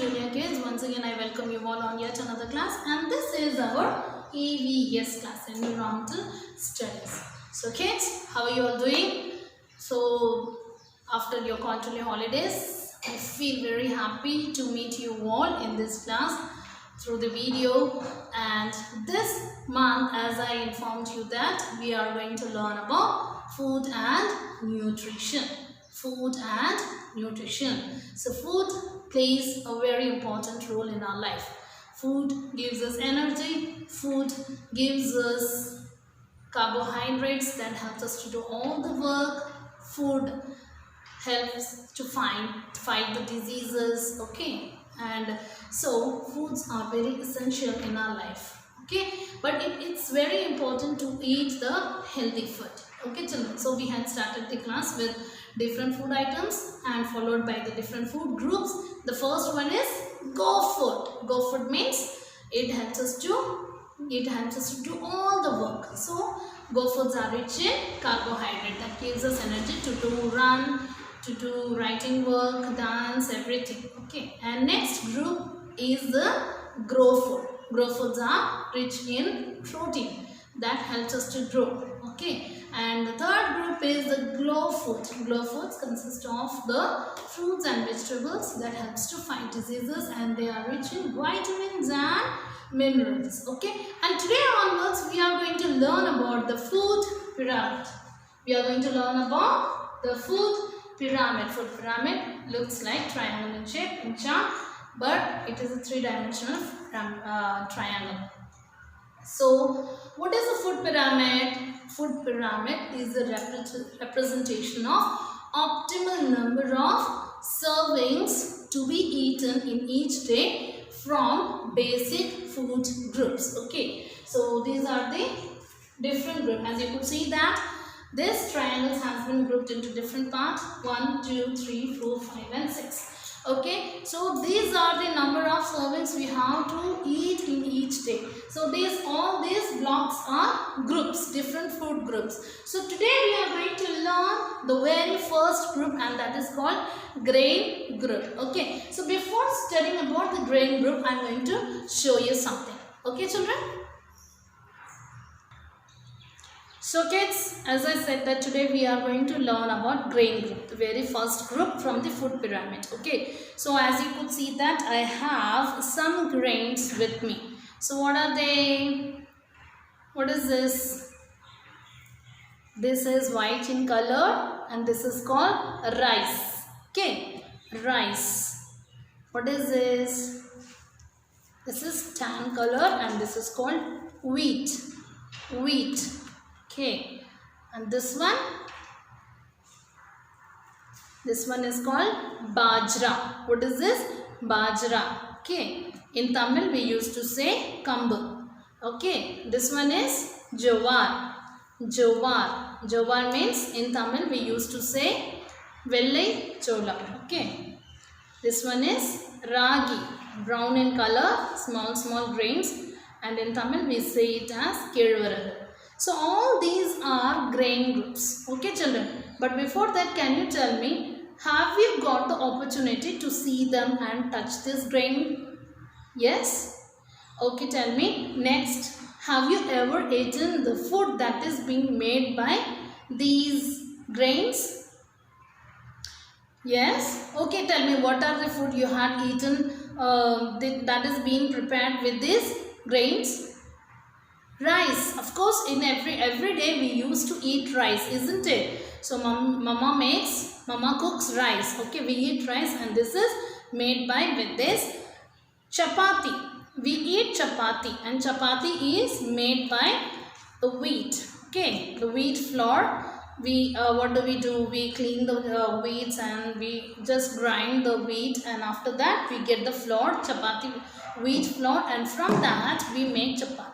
junior kids. Once again I welcome you all on yet another class, and this is our EVS class, Environmental Studies. So kids, how are you all doing? So after your quarterly holidays, I feel very happy to meet you all in this class through the video. And this month, as I informed you, that we are going to learn about food and nutrition. Food and nutrition. So food plays a very important role in our life. Food gives us energy. Food gives us carbohydrates that helps us to do all the work. Food helps to fight the diseases. Okay, and so foods are very essential in our life. Okay, but it's very important to eat the healthy food. Okay children, so we had started the class with different food items and followed by the different food groups. The first one is go food. Go food means it helps us to do all the work. So go foods are rich in carbohydrate that gives us energy to do run, to do writing work, dance, everything. Okay, and next group is the grow food. Grow foods are rich in protein that helps us to grow. Okay, and the third group is the glow food. Glow foods consist of the fruits and vegetables that helps to fight diseases, and they are rich in vitamins and minerals. Okay, and today onwards we are going to learn about the food pyramid. We are going to learn about the food pyramid. Food pyramid looks like triangle in shape in chart, but it is a three-dimensional triangle. So what is a food pyramid? Food pyramid is a representation of optimal number of servings to be eaten in each day from basic food groups. Okay, so these are the different groups. As you could see that this triangle has been grouped into different parts: 1, 2, 3, 4, 5 and 6. Okay, so these are the number of servings we have to eat in each day. So all these blocks are groups, different food groups. So today we are going to learn the very first group, and that is called grain group. Okay, so before studying about the grain group, I am going to show you something. Okay children? So kids, as I said that today we are going to learn about grain group, the very first group from the food pyramid. Okay, so as you could see that I have some grains with me. So what are they? What is this? This is white in color and this is called rice. Okay, rice. What is this? This is tan color and this is called wheat. Wheat. Okay, and this one is called bajra. What is this? Bajra. Okay, in Tamil we used to say kambu. Okay, this one is jowar. Jowar. Jowar means in Tamil we used to say vellai chola. Okay, this one is ragi, brown in color, small grains, and in Tamil we say it as kelvaragu. So all these are grain groups. Okay children, but before that, can you tell me, have you got the opportunity to see them and touch this grain? Yes? Okay, tell me. Next, have you ever eaten the food that is being made by these grains? Yes? Okay, tell me, what are the food you had eaten that is being prepared with these grains? Rice. Of course, in every day we used to eat rice, isn't it? So mama cooks rice. Okay, we eat rice, and this is made by with this chapati. We eat chapati, and chapati is made by the wheat. Okay, the wheat flour. We what do? We clean the wheats and we just grind the wheat, and after that we get the flour, chapati wheat flour, and from that we make chapati.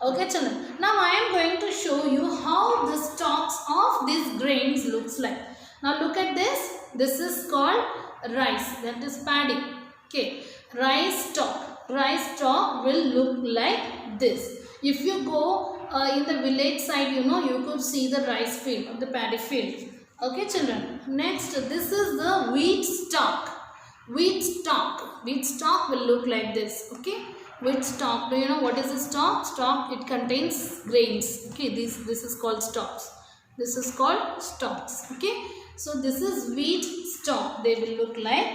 Okay children, now I am going to show you how the stalks of these grains looks like. Now look at this. This is called rice, that is paddy. Okay, rice stalk. Rice stalk will look like this. If you go in the village side, you could see the rice field, the paddy field. Okay children, next this is the wheat stalk. Wheat stalk. Wheat stalk will look like this. Okay. Wheat stalk. Do you know what is a stalk? Stalk, it contains grains. Okay. This is called stalks. This is called stalks. Okay. So this is wheat stalk. They will look like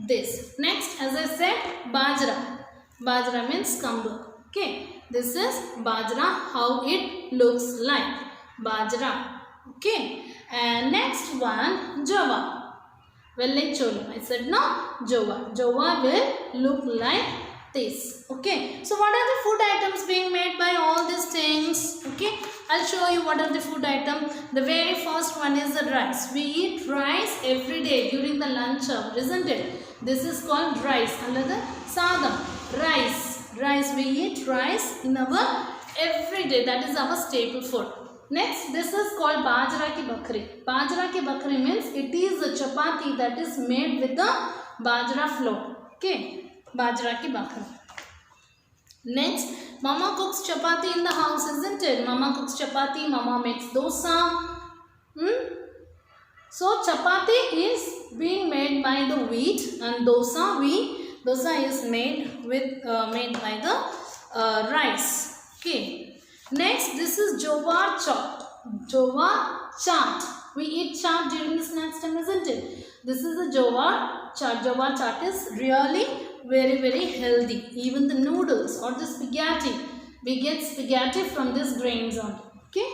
this. Next, as I said, bajra. Bajra means kambu. Okay. This is bajra. How it looks like. Bajra. Okay. And next one, java. Well, like chola. I said no, jova. Jova will look like this. Okay. So what are the food items being made by all these things? Okay. I'll show you what are the food items. The very first one is the rice. We eat rice every day during the lunch hour, isn't it? This is called rice. Another sadam. Rice. Rice. We eat rice in our every day. That is our staple food. Next, this is called bajra ki bakri. Bajra ki bakri means it is a chapati that is made with the bajra flour. Okay, bajra ki bakri. Next, mama cooks chapati in the house, isn't it? Mama cooks chapati, mama makes dosa. So, chapati is being made by the wheat, and dosa is made by the rice. Okay. Next, this is jowar chaat. Jowar chaat. We eat chaat during the snacks time, isn't it? This is a jowar chaat. Jowar chaat is really very, very healthy. Even the noodles or the spaghetti, we get spaghetti from this grains only. Okay.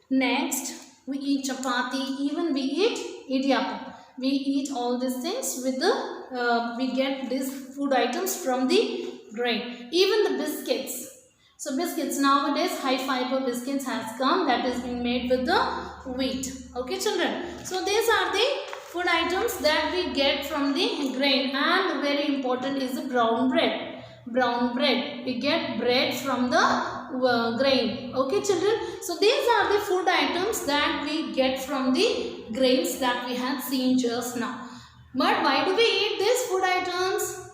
Next, we eat chapati. Even we eat idiyappam. We eat all these things with the, we get these food items from the grain. Even the biscuits. So biscuits, nowadays high fiber biscuits has come, that is being made with the wheat. Okay children. So these are the food items that we get from the grain, and very important is the brown bread. Brown bread. We get bread from the grain. Okay children. So these are the food items that we get from the grains that we had seen just now. But why do we eat these food items?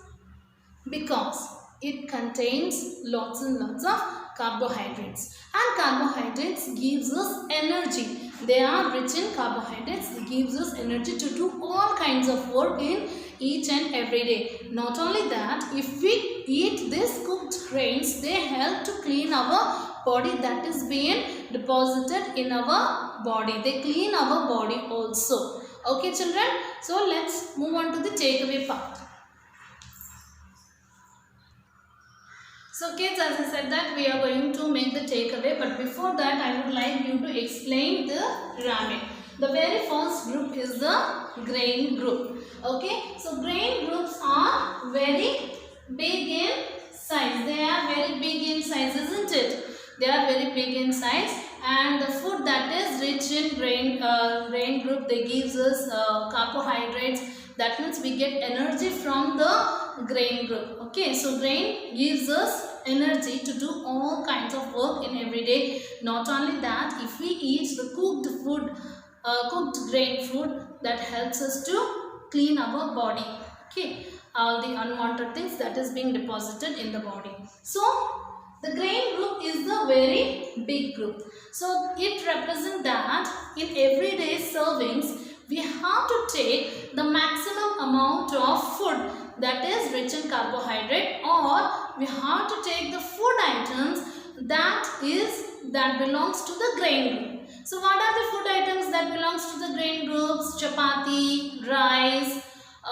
Because it contains lots and lots of carbohydrates, and carbohydrates gives us energy. They are rich in carbohydrates. It gives us energy to do all kinds of work in each and every day. Not only that, if we eat these cooked grains, they help to clean our body, that is being deposited in our body. They clean our body also. Okay children, so let's move on to the takeaway part. So kids, as I said that we are going to make the takeaway, but before that I would like you to explain the pyramid. The very first group is the grain group. Okay, so grain groups are very big in size. They are very big in size, isn't it? They are very big in size, and the food that is rich in grain group, they gives us carbohydrates. That means we get energy from the grain group. Okay, so grain gives us energy to do all kinds of work in every day. Not only that, if we eat the cooked food, cooked grain food, that helps us to clean our body. Okay, all the unwanted things that is being deposited in the body. So the grain group is the very big group. So it represents that in everyday servings, we have to take the maximum amount of food that is rich in carbohydrate, or we have to take the food items that belongs to the grain group. So what are the food items that belongs to the grain groups? Chapati, rice,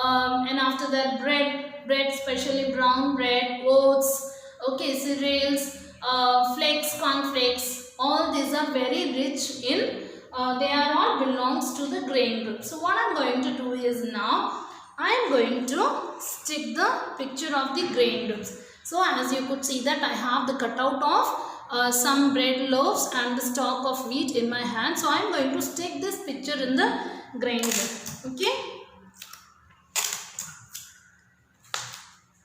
and after that bread, especially brown bread, oats, okay, cereals, flakes, cornflakes. All these are very rich in, they are all belongs to the grain group. So what I am going to do is now, I am going to stick the picture of the grain groups. So as you could see that I have the cutout of some bread loaves and the stalk of wheat in my hand. So I am going to stick this picture in the grain group. Okay.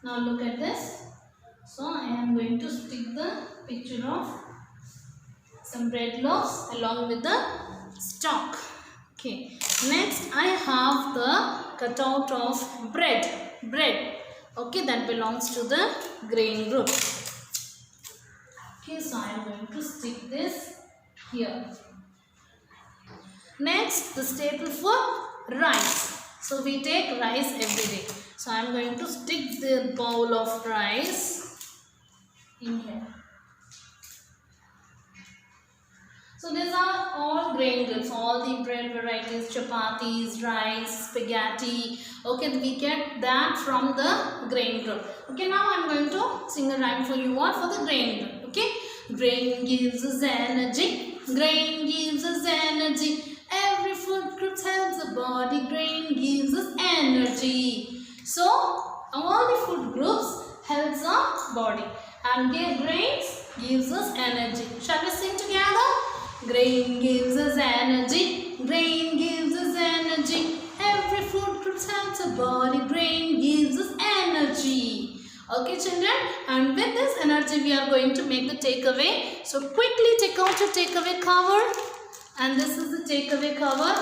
Now look at this. So I am going to stick the picture of some bread loaves along with the stalk. Okay. Next I have the cutout of bread. Okay, that belongs to the grain group. Okay, so I am going to stick this here. Next, the staple food, rice. So we take rice every day. So I am going to stick the bowl of rice in here. So these are all grain groups, all the bread varieties, chapatis, rice, spaghetti. Okay, we get that from the grain group. Okay, now I am going to sing a rhyme for you all for the grain group. Okay, grain gives us energy. Grain gives us energy. Every food group helps the body. Grain gives us energy. So all the food groups helps our body, and their grains gives us energy. Shall we sing together? Grain gives us energy. Grain gives us energy. Every food group helps our body. Grain gives us energy. Okay, children, and with this energy we are going to make the takeaway. So quickly take out your takeaway cover, and this is the takeaway cover,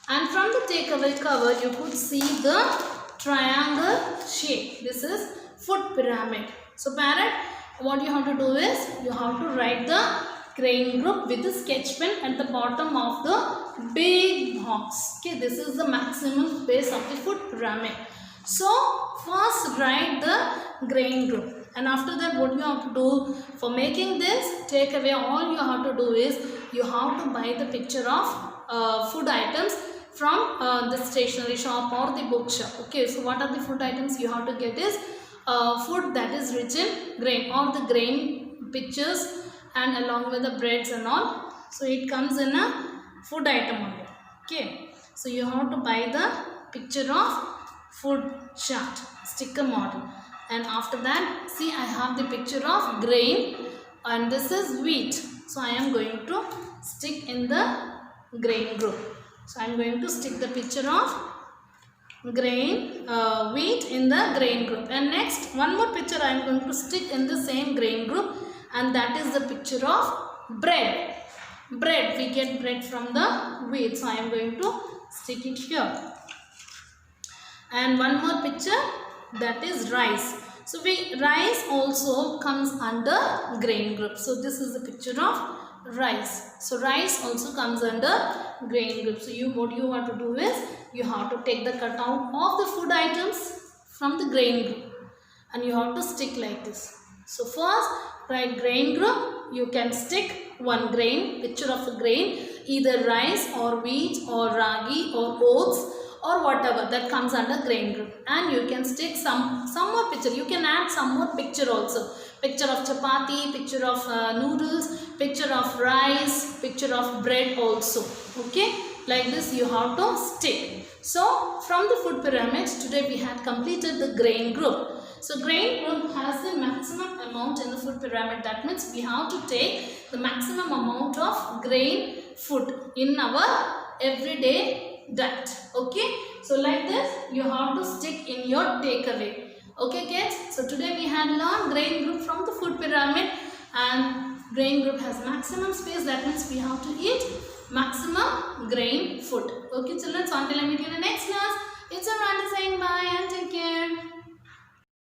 and from the takeaway cover you could see the triangle shape. This is food pyramid. So parrot, what you have to do is you have to write the grain group with the sketch pen at the bottom of the big box. Okay, this is the maximum space of the food pyramid. So first write the grain group, and after that what you have to do for making this takeaway, all you have to do is you have to buy the picture of food items from the stationery shop or the book shop. Okay, so what are the food items you have to get is food that is rich in grain, or the grain pictures, and along with the breads and all. So it comes in a food item only. Okay, so you have to buy the picture of food chart, sticker model, and after that see I have the picture of grain, and this is wheat. So I am going to stick in the grain group. So I am going to stick the picture of grain, wheat in the grain group, and next one more picture I am going to stick in the same grain group, and that is the picture of bread. Bread, we get bread from the wheat, so I am going to stick it here. And one more picture, that is rice. So rice also comes under grain group. So this is the picture of rice. So rice also comes under grain group. So what you have to do is you have to take the cutout of the food items from the grain group, and you have to stick like this. So first write grain group. You can stick one grain, picture of a grain, either rice or wheat or ragi or oats or whatever that comes under grain group, and you can stick some more picture. You can add some more picture also. Picture of chapati, picture of noodles, picture of rice, picture of bread also. Okay, like this you have to stick. So from the food pyramids today we had completed the grain group. So grain group has the maximum amount in the food pyramid. That means we have to take the maximum amount of grain food in our everyday diet. Okay, so like this you have to stick in your takeaway. Okay kids, so today we had learned grain group from the food pyramid, and grain group has maximum space. That means we have to eat maximum grain food. Okay children, so until I meet you in the next class, it's Amanda saying bye and take care.